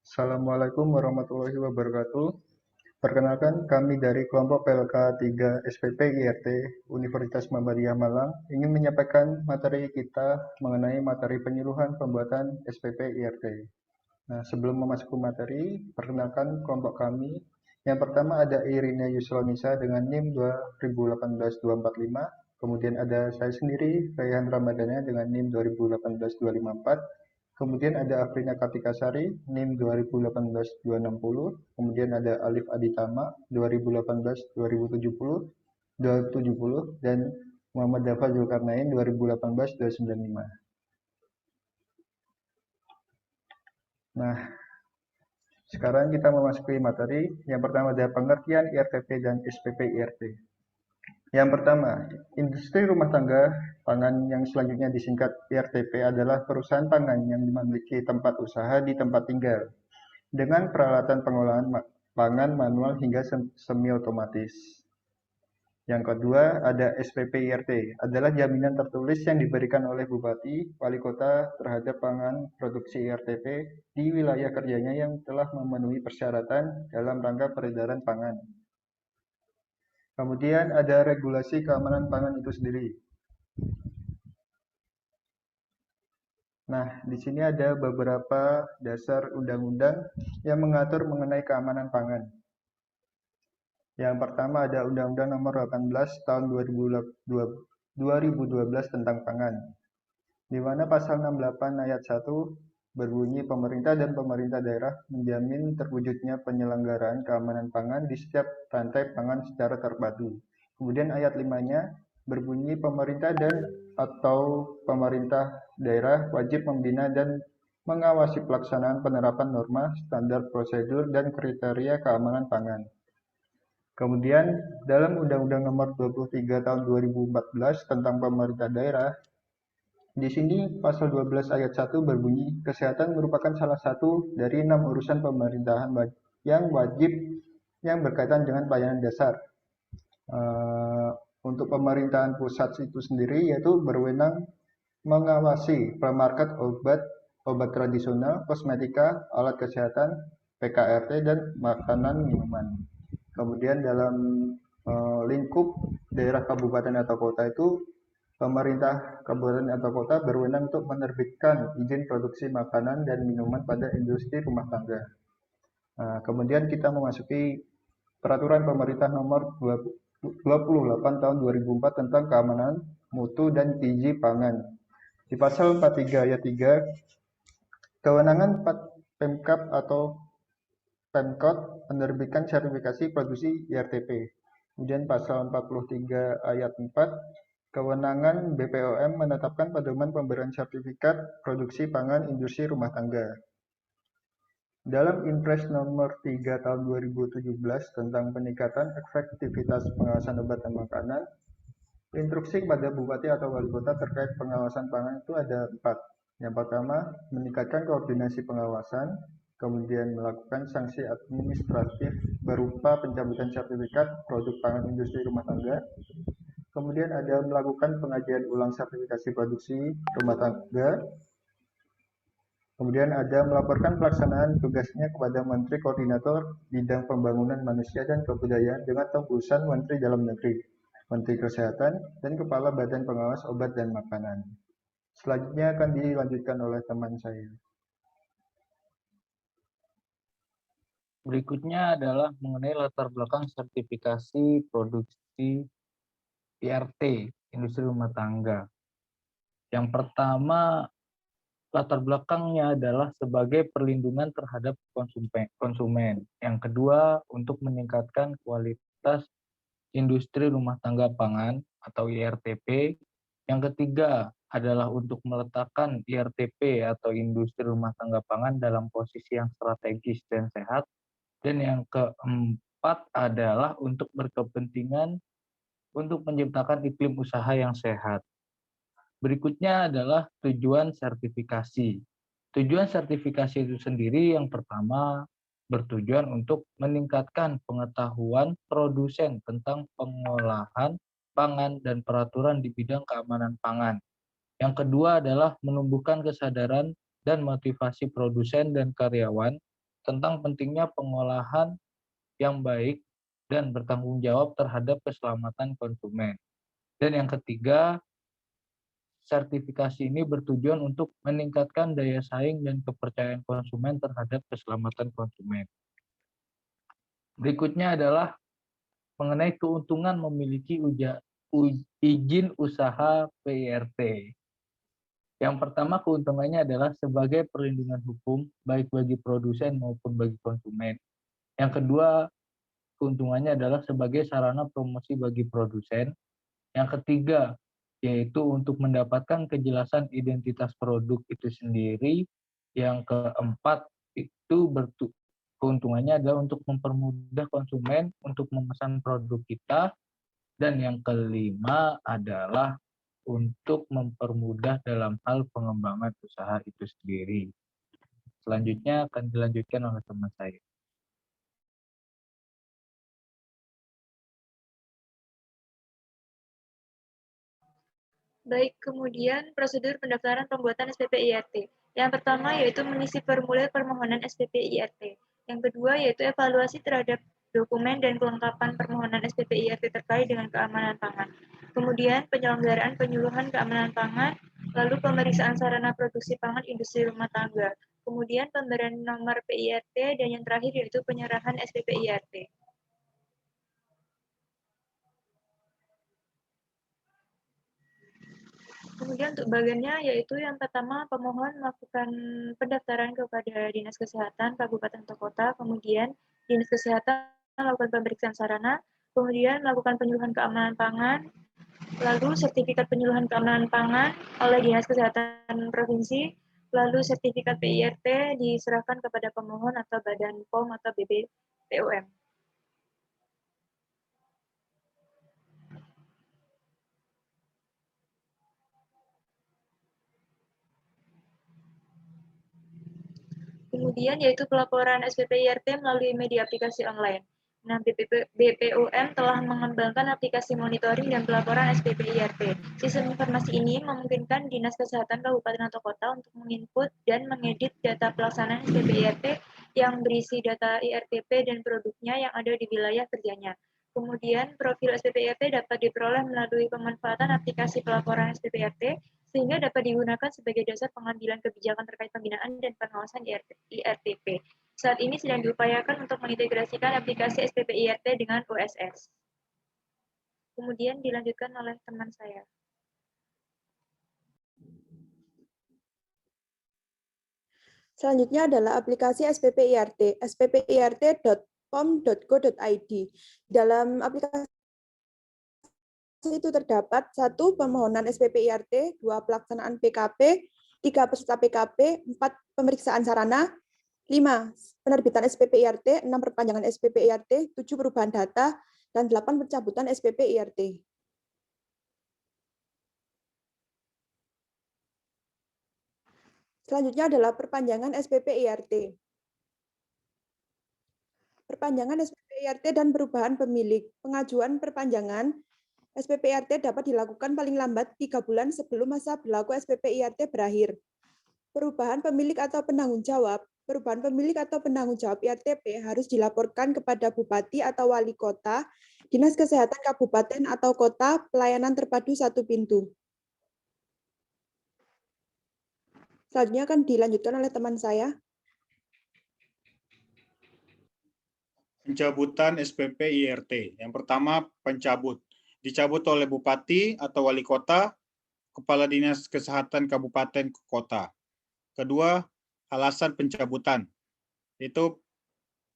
Assalamualaikum warahmatullahi wabarakatuh. Perkenalkan, kami dari kelompok PLK 3 SPP IRT Universitas Muhammadiyah Malang ingin menyampaikan materi kita mengenai materi penyuluhan pembuatan SPP IRT. Nah, sebelum memasuki materi, perkenalkan kelompok kami. Yang pertama ada Irina Yusronisa dengan NIM 2018-245. Kemudian ada saya sendiri, Rayhan Ramadana dengan NIM 2018-254. Kemudian ada Afrina Kartikasari, NIM 2018-260. Kemudian ada Alif Aditama, 2018-2070, dan Muhammad Dafa Zulkarnain, 2018-295. Nah, sekarang kita memasuki materi. Yang pertama ada pengertian IRTP dan SPP IRT. Yang pertama, industri rumah tangga pangan yang selanjutnya disingkat IRTP adalah perusahaan pangan yang memiliki tempat usaha di tempat tinggal dengan peralatan pengolahan pangan manual hingga semi otomatis. Yang kedua, ada SPP IRT, adalah jaminan tertulis yang diberikan oleh Bupati, Wali Kota terhadap pangan produksi IRTP di wilayah kerjanya yang telah memenuhi persyaratan dalam rangka peredaran pangan. Kemudian ada regulasi keamanan pangan itu sendiri. Nah, di sini ada beberapa dasar undang-undang yang mengatur mengenai keamanan pangan. Yang pertama ada Undang-Undang Nomor 18 Tahun 2012 tentang pangan, di mana pasal 68 ayat 1 berbunyi pemerintah dan pemerintah daerah menjamin terwujudnya penyelenggaraan keamanan pangan di setiap rantai pangan secara terpadu. Kemudian ayat 5-nya berbunyi pemerintah dan atau pemerintah daerah wajib membina dan mengawasi pelaksanaan penerapan norma, standar prosedur, dan kriteria keamanan pangan. Kemudian dalam Undang-Undang Nomor 23 Tahun 2014 tentang pemerintah daerah, di sini pasal 12 ayat 1 berbunyi, kesehatan merupakan salah satu dari 6 urusan pemerintahan yang wajib yang berkaitan dengan pelayanan dasar. Untuk pemerintahan pusat itu sendiri yaitu berwenang mengawasi premarket obat, obat tradisional, kosmetika, alat kesehatan, PKRT, dan makanan minuman. Kemudian dalam lingkup daerah kabupaten atau kota itu, pemerintah kabupaten atau kota berwenang untuk menerbitkan izin produksi makanan dan minuman pada industri rumah tangga. Nah, kemudian kita memasuki peraturan pemerintah nomor 28 tahun 2004 tentang keamanan mutu dan gizi pangan. Di pasal 43 ayat 3, kewenangan Pemkab atau Pemkot menerbitkan sertifikasi produksi IRTP. Kemudian pasal 43 ayat 4, kewenangan BPOM menetapkan pedoman pemberian sertifikat produksi pangan industri rumah tangga. Dalam Impres nomor 3 tahun 2017 tentang peningkatan efektivitas pengawasan obat dan makanan, instruksi kepada Bupati atau Wali Kota terkait pengawasan pangan itu ada 4. Yang pertama, meningkatkan koordinasi pengawasan, kemudian melakukan sanksi administratif berupa pencabutan sertifikat produk pangan industri rumah tangga. Kemudian ada melakukan pengajian ulang sertifikasi produksi rumah tangga. Kemudian ada melaporkan pelaksanaan tugasnya kepada Menteri Koordinator Bidang Pembangunan Manusia dan Kebudayaan dengan tembusan Menteri Dalam Negeri, Menteri Kesehatan, dan Kepala Badan Pengawas Obat dan Makanan. Selanjutnya akan dilanjutkan oleh teman saya. Berikutnya adalah mengenai latar belakang sertifikasi produksi IRT, industri rumah tangga. Yang pertama, latar belakangnya adalah sebagai perlindungan terhadap konsumen. Yang kedua, untuk meningkatkan kualitas industri rumah tangga pangan atau IRTP. Yang ketiga adalah untuk meletakkan IRTP atau industri rumah tangga pangan dalam posisi yang strategis dan sehat. Dan yang keempat adalah untuk berkepentingan untuk menciptakan iklim usaha yang sehat. Berikutnya adalah tujuan sertifikasi. Tujuan sertifikasi itu sendiri yang pertama bertujuan untuk meningkatkan pengetahuan produsen tentang pengolahan pangan dan peraturan di bidang keamanan pangan. Yang kedua adalah menumbuhkan kesadaran dan motivasi produsen dan karyawan tentang pentingnya pengolahan yang baik dan bertanggung jawab terhadap keselamatan konsumen. Dan yang ketiga, sertifikasi ini bertujuan untuk meningkatkan daya saing dan kepercayaan konsumen terhadap keselamatan konsumen. Berikutnya adalah mengenai keuntungan memiliki izin usaha PIRT. Yang pertama, keuntungannya adalah sebagai perlindungan hukum baik bagi produsen maupun bagi konsumen. Yang kedua, keuntungannya adalah sebagai sarana promosi bagi produsen. Yang ketiga, yaitu untuk mendapatkan kejelasan identitas produk itu sendiri. Yang keempat, itu keuntungannya adalah untuk mempermudah konsumen untuk memesan produk kita. Dan yang kelima adalah untuk mempermudah dalam hal pengembangan usaha itu sendiri. Selanjutnya akan dilanjutkan oleh teman saya. Baik, kemudian prosedur pendaftaran pembuatan SPP IRT. Yang pertama yaitu mengisi formulir permohonan SPP IRT. Yang kedua yaitu evaluasi terhadap dokumen dan kelengkapan permohonan SPP IRT terkait dengan keamanan pangan. Kemudian penyelenggaraan penyuluhan keamanan pangan, lalu pemeriksaan sarana produksi pangan industri rumah tangga. Kemudian pemberian nomor PIRT dan yang terakhir yaitu penyerahan SPP IRT. Kemudian untuk bagiannya yaitu yang pertama pemohon melakukan pendaftaran kepada Dinas Kesehatan Kabupaten atau Kota, kemudian Dinas Kesehatan melakukan pemeriksaan sarana, kemudian melakukan penyuluhan keamanan pangan, lalu sertifikat penyuluhan keamanan pangan oleh Dinas Kesehatan Provinsi, lalu sertifikat PIRT diserahkan kepada pemohon atau Badan POM atau BPOM. Kemudian yaitu pelaporan SPP IRT melalui media aplikasi online. Nah, BPOM telah mengembangkan aplikasi monitoring dan pelaporan SPP IRT. Sistem informasi ini memungkinkan Dinas Kesehatan Kabupaten atau Kota untuk menginput dan mengedit data pelaksanaan SPP IRT yang berisi data IRTP dan produknya yang ada di wilayah kerjanya. Kemudian, profil SPP IRT dapat diperoleh melalui pemanfaatan aplikasi pelaporan SPP IRT sehingga dapat digunakan sebagai dasar pengambilan kebijakan terkait pembinaan dan pengawasan IRTP. Saat ini sedang diupayakan untuk mengintegrasikan aplikasi SPP IRT dengan OSS. Kemudian dilanjutkan oleh teman saya. Selanjutnya adalah aplikasi SPP IRT, sppirt.pom.go.id. Dalam aplikasi itu terdapat 1. Permohonan SPP IRT, 2. Pelaksanaan PKP, 3. Peserta PKP, 4. Pemeriksaan sarana, 5. Penerbitan SPP IRT, 6. Perpanjangan SPP IRT, 7. Perubahan data, dan 8. Pencabutan SPP IRT. Selanjutnya adalah perpanjangan SPP IRT. Perpanjangan SPP IRT dan perubahan pemilik. Pengajuan perpanjangan SPP IRT dapat dilakukan paling lambat 3 bulan sebelum masa berlaku SPP IRT berakhir. Perubahan pemilik atau penanggung jawab. Perubahan pemilik atau penanggung jawab IRTP harus dilaporkan kepada Bupati atau Wali Kota, Dinas Kesehatan Kabupaten atau Kota, pelayanan terpadu satu pintu. Selanjutnya akan dilanjutkan oleh teman saya. Pencabutan SPP IRT. Yang pertama, pencabut. Dicabut oleh Bupati atau Wali Kota, Kepala Dinas Kesehatan Kabupaten Kota. Kedua, alasan pencabutan. Itu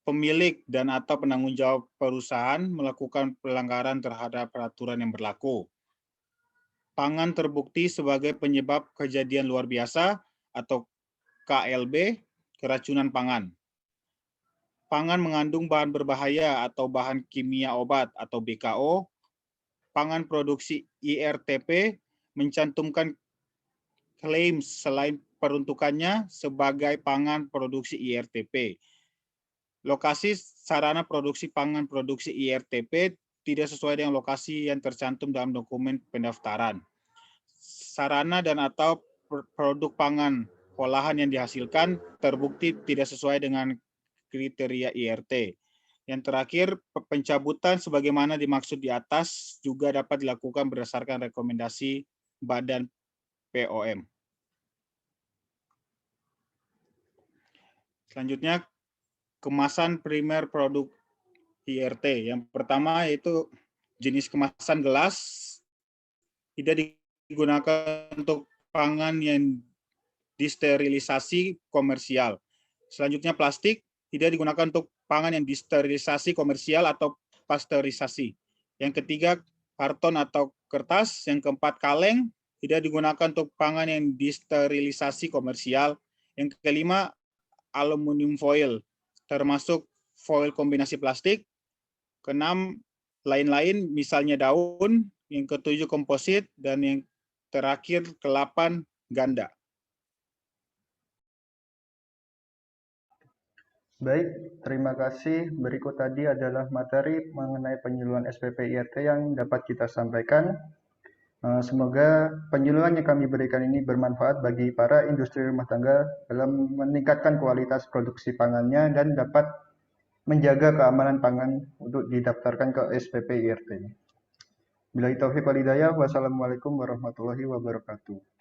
pemilik dan atau penanggung jawab perusahaan melakukan pelanggaran terhadap peraturan yang berlaku. Pangan terbukti sebagai penyebab kejadian luar biasa atau KLB, keracunan pangan. Pangan mengandung bahan berbahaya atau bahan kimia obat atau BKO. Pangan produksi IRTP mencantumkan klaim selain peruntukannya sebagai pangan produksi IRTP. Lokasi sarana produksi pangan produksi IRTP tidak sesuai dengan lokasi yang tercantum dalam dokumen pendaftaran. Sarana dan atau produk pangan olahan yang dihasilkan terbukti tidak sesuai dengan kriteria IRT. Yang terakhir, pencabutan sebagaimana dimaksud di atas juga dapat dilakukan berdasarkan rekomendasi Badan POM. Selanjutnya, kemasan primer produk IRT. Yang pertama yaitu jenis kemasan gelas tidak digunakan untuk pangan yang disterilisasi komersial. Selanjutnya, plastik tidak digunakan untuk pangan yang disterilisasi komersial atau pasteurisasi. Yang ketiga, karton atau kertas. Yang keempat, kaleng tidak digunakan untuk pangan yang disterilisasi komersial. Yang kelima, aluminium foil, termasuk foil kombinasi plastik. Keenam, lain-lain, misalnya daun. Yang ketujuh, komposit. Dan yang terakhir, ke-8, ganda. Baik, terima kasih. Berikut tadi adalah materi mengenai penyuluhan SPP IRT yang dapat kita sampaikan. Semoga penyuluhan yang kami berikan ini bermanfaat bagi para industri rumah tangga dalam meningkatkan kualitas produksi pangannya dan dapat menjaga keamanan pangan untuk didaftarkan ke SPP IRT. Billahi taufiq wal hidayah. Wassalamualaikum warahmatullahi wabarakatuh.